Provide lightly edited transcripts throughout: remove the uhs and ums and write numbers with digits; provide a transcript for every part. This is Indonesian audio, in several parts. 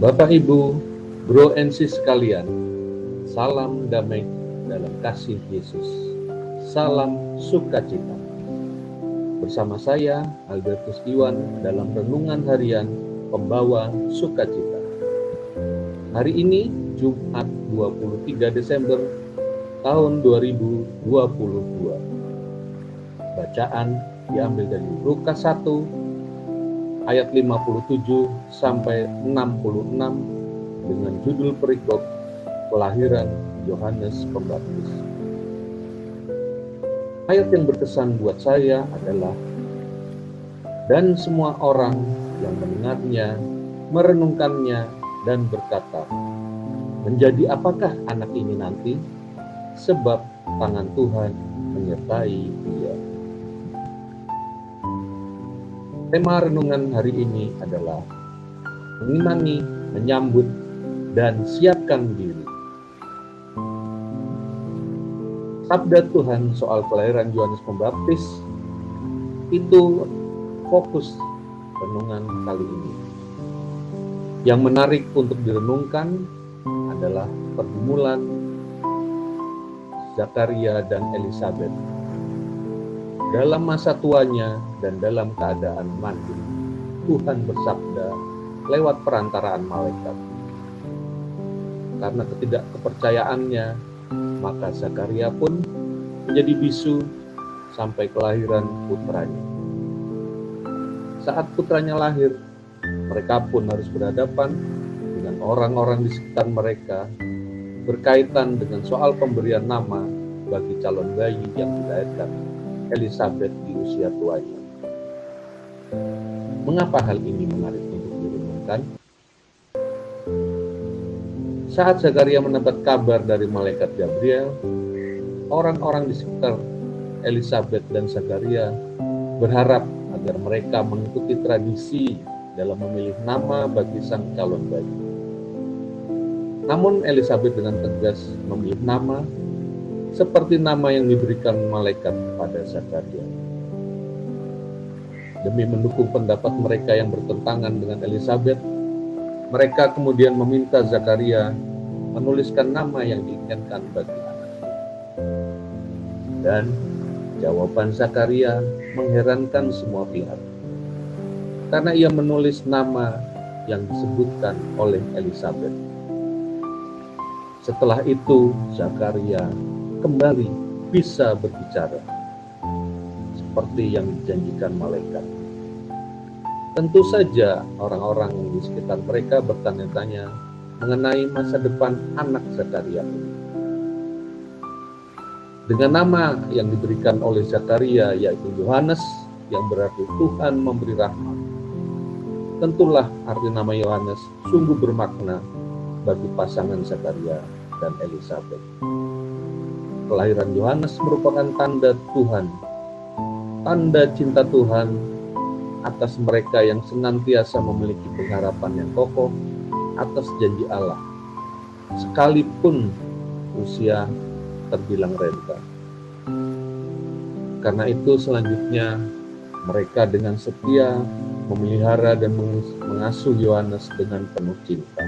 Bapak, Ibu, Bro and Sis sekalian, salam damai dalam kasih Yesus. Salam sukacita. Bersama saya, Albertus Iwan, dalam renungan harian Pembawa Sukacita. Hari ini, Jumat 23 Desember tahun 2022. Bacaan diambil dari Lukas 1, ayat 57 sampai 66 dengan judul perikop kelahiran Yohanes Pembaptis. Ayat yang berkesan buat saya adalah, dan semua orang yang mendengarnya, merenungkannya, dan berkata, menjadi apakah anak ini nanti? Sebab tangan Tuhan menyertai dia. Tema renungan hari ini adalah mengimani, menyambut, dan siapkan diri. Sabda Tuhan soal kelahiran Yohanes Pembaptis itu fokus renungan kali ini. Yang menarik untuk direnungkan adalah pergumulan Zakaria dan Elisabet dalam masa tuanya dan dalam keadaan mandi. Tuhan bersabda lewat perantaraan malaikat. Karena ketidakkepercayaannya, maka Zakaria pun menjadi bisu sampai kelahiran putranya. Saat putranya lahir, mereka pun harus berhadapan dengan orang-orang di sekitar mereka berkaitan dengan soal pemberian nama bagi calon bayi yang dilahirkan Elisabet di usia tuanya. Mengapa hal ini menarik untuk direnungkan? Saat Zakaria mendapat kabar dari malaikat Gabriel, orang-orang di sekitar Elisabet dan Zakaria berharap agar mereka mengikuti tradisi dalam memilih nama bagi sang calon bayi. Namun Elisabet dengan tegas memilih nama seperti nama yang diberikan malaikat kepada Zakaria. Demi mendukung pendapat mereka yang bertentangan dengan Elisabet, mereka kemudian meminta Zakaria menuliskan nama yang diinginkan bagi anaknya. Dan jawaban Zakaria mengherankan semua pihak, karena ia menulis nama yang disebutkan oleh Elisabet. Setelah itu, Zakaria kembali bisa berbicara seperti yang dijanjikan malaikat. Tentu saja orang-orang di sekitar mereka bertanya-tanya mengenai masa depan anak Zakaria ini. Dengan nama yang diberikan oleh Zakaria yaitu Yohanes, yang berarti Tuhan memberi rahmat, tentulah arti nama Yohanes sungguh bermakna bagi pasangan Zakaria dan Elisabet. Kelahiran Yohanes merupakan tanda Tuhan, tanda cinta Tuhan atas mereka yang senantiasa memiliki pengharapan yang kokoh atas janji Allah, sekalipun usia terbilang renta. Karena itu selanjutnya mereka dengan setia memelihara dan mengasuh Yohanes dengan penuh cinta.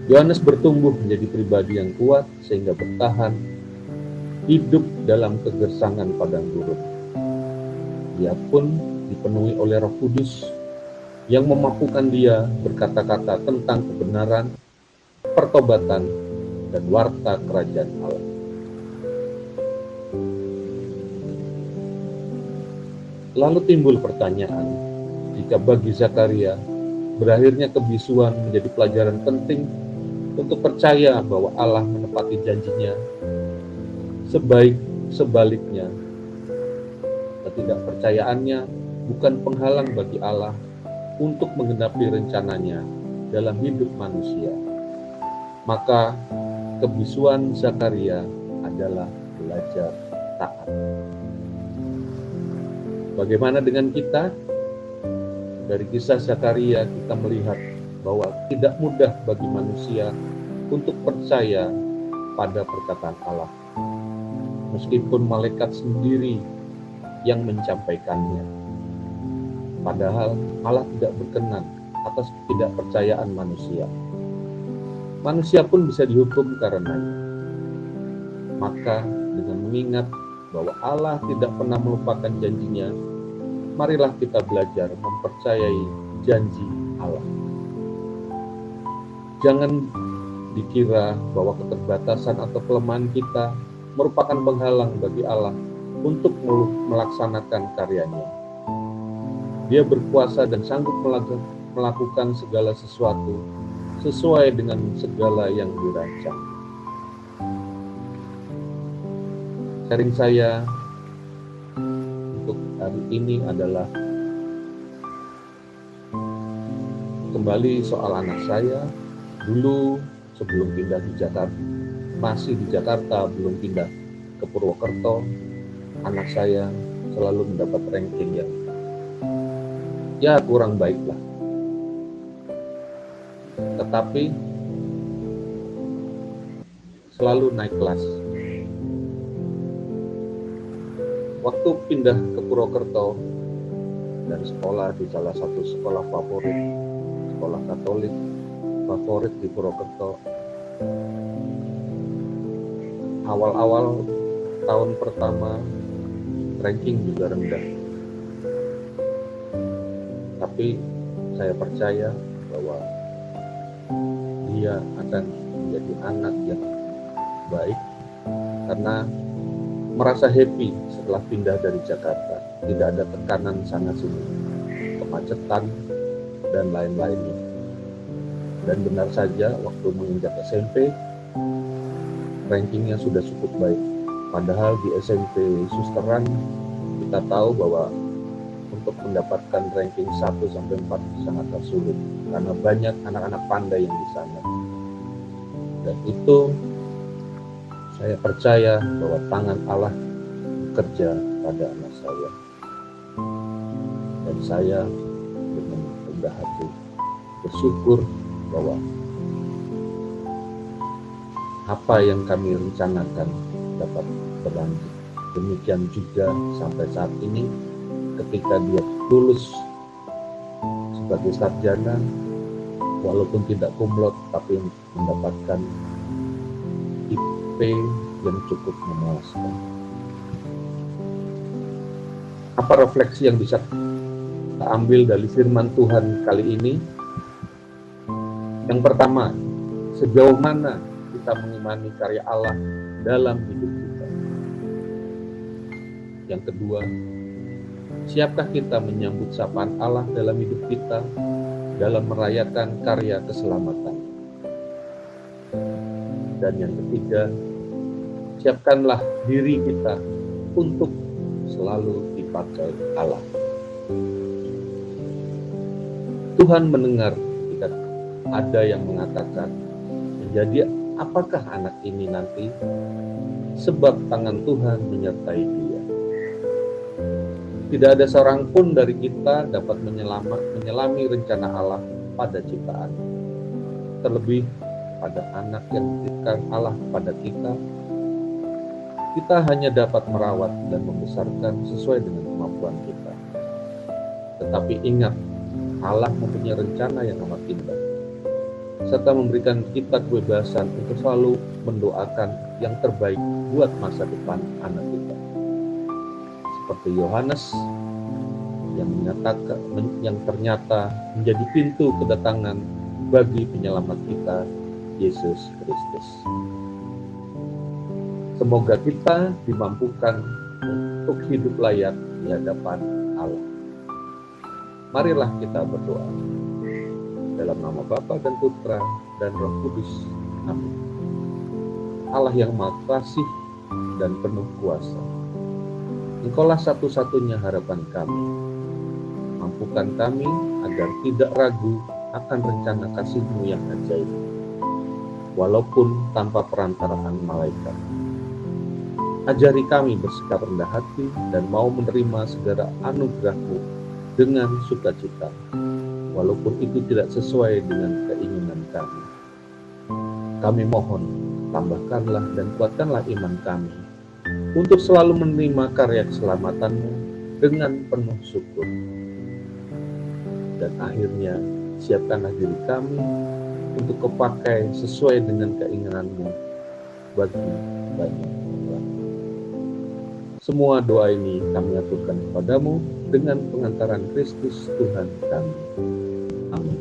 Yohanes bertumbuh menjadi pribadi yang kuat sehingga bertahan hidup dalam kegersangan padang gurun. Dia pun dipenuhi oleh Roh Kudus yang memampukan dia berkata-kata tentang kebenaran, pertobatan, dan warta kerajaan Allah. Lalu timbul pertanyaan, jika bagi Zakaria berakhirnya kebisuan menjadi pelajaran penting untuk percaya bahwa Allah menepati janjinya, sebaliknya ketidakpercayaannya bukan penghalang bagi Allah untuk menggenapi rencananya dalam hidup manusia. Maka kebisuan Zakaria adalah belajar taat. Bagaimana dengan kita? Dari kisah Zakaria kita melihat bahwa tidak mudah bagi manusia untuk percaya pada perkataan Allah, meskipun malaikat sendiri yang menyampaikannya. Padahal Allah tidak berkenan atas ketidakpercayaan manusia. Manusia pun bisa dihukum karenanya. Maka dengan mengingat bahwa Allah tidak pernah melupakan janjinya, marilah kita belajar mempercayai janji Allah. Jangan dikira bahwa keterbatasan atau kelemahan kita merupakan penghalang bagi Allah untuk melaksanakan karyanya. Dia berkuasa dan sanggup melakukan segala sesuatu sesuai dengan segala yang dirancang. Sharing saya untuk hari ini adalah kembali soal anak saya. Dulu sebelum pindah di Jakarta, masih di Jakarta, belum pindah ke Purwokerto, anak saya selalu mendapat ranking yang kurang baik lah. Tetapi selalu naik kelas. Waktu pindah ke Purwokerto dari sekolah di salah satu sekolah favorit, sekolah Katolik favorit di Purwokerto, awal-awal tahun pertama ranking juga rendah. Tapi saya percaya bahwa dia akan menjadi anak yang baik karena merasa happy setelah pindah dari Jakarta. Tidak ada tekanan sana sini, kemacetan dan lain-lainnya. Dan benar saja waktu menginjak SMP rankingnya sudah cukup baik. Padahal di SMP Susteran kita tahu bahwa untuk mendapatkan ranking 1-4 sangatlah sulit karena banyak anak-anak pandai yang di sana. Dan itu saya percaya bahwa tangan Allah bekerja pada anak saya. Dan saya dengan rendah hati bersyukur bahwa apa yang kami rencanakan dapat berlanjut. Demikian juga sampai saat ini ketika dia lulus sebagai sarjana, walaupun tidak kumlot tapi mendapatkan IP yang cukup memuaskan. Apa refleksi yang bisa kita ambil dari firman Tuhan kali ini? Yang pertama, sejauh mana kita mengimani karya Allah dalam hidup kita. Yang kedua, siapkah kita menyambut sapaan Allah dalam hidup kita dalam merayakan karya keselamatan? Dan yang ketiga, siapkanlah diri kita untuk selalu dipakai Allah. Tuhan mendengar jika ada yang mengatakan, menjadi apakah anak ini nanti? Sebab tangan Tuhan menyertai dia. Tidak ada seorang pun dari kita dapat menyelami rencana Allah pada ciptaan. Terlebih pada anak yang dititipkan Allah pada kita hanya dapat merawat dan membesarkan sesuai dengan kemampuan kita. Tetapi ingat, Allah mempunyai rencana yang amat indah, serta memberikan kita kebebasan untuk selalu mendoakan yang terbaik buat masa depan anak kita. Seperti Yohanes yang ternyata menjadi pintu kedatangan bagi penyelamat kita, Yesus Kristus. Semoga kita dimampukan untuk hidup layak di hadapan Allah. Marilah kita berdoa. Dalam nama Bapa dan Putra dan Roh Kudus. Amin. Allah yang Maha Kasih dan penuh kuasa, Engkaulah satu-satunya harapan kami. Mampukan kami agar tidak ragu akan rencana kasih-Mu yang ajaib, walaupun tanpa perantaraan malaikat. Ajari kami bersikap rendah hati dan mau menerima segala anugerah-Mu dengan sukacita, walaupun itu tidak sesuai dengan keinginan kami. Kami mohon, tambahkanlah dan kuatkanlah iman kami untuk selalu menerima karya keselamatan-Mu dengan penuh syukur. Dan akhirnya, siapkanlah diri kami untuk kepakai sesuai dengan keinginan-Mu bagi banyak orang. Semua doa ini kami aturkan kepadamu dengan pengantaran Kristus Tuhan kami. Amin.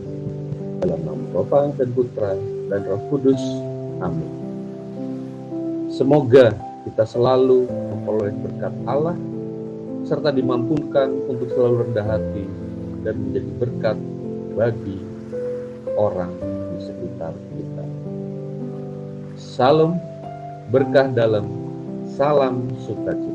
Dalam nama Bapa dan Putra dan Roh Kudus. Amin. Semoga kita selalu memperoleh berkat Allah serta dimampukan untuk selalu rendah hati dan menjadi berkat bagi orang di sekitar kita. Salam berkah dalam, salam sukacita.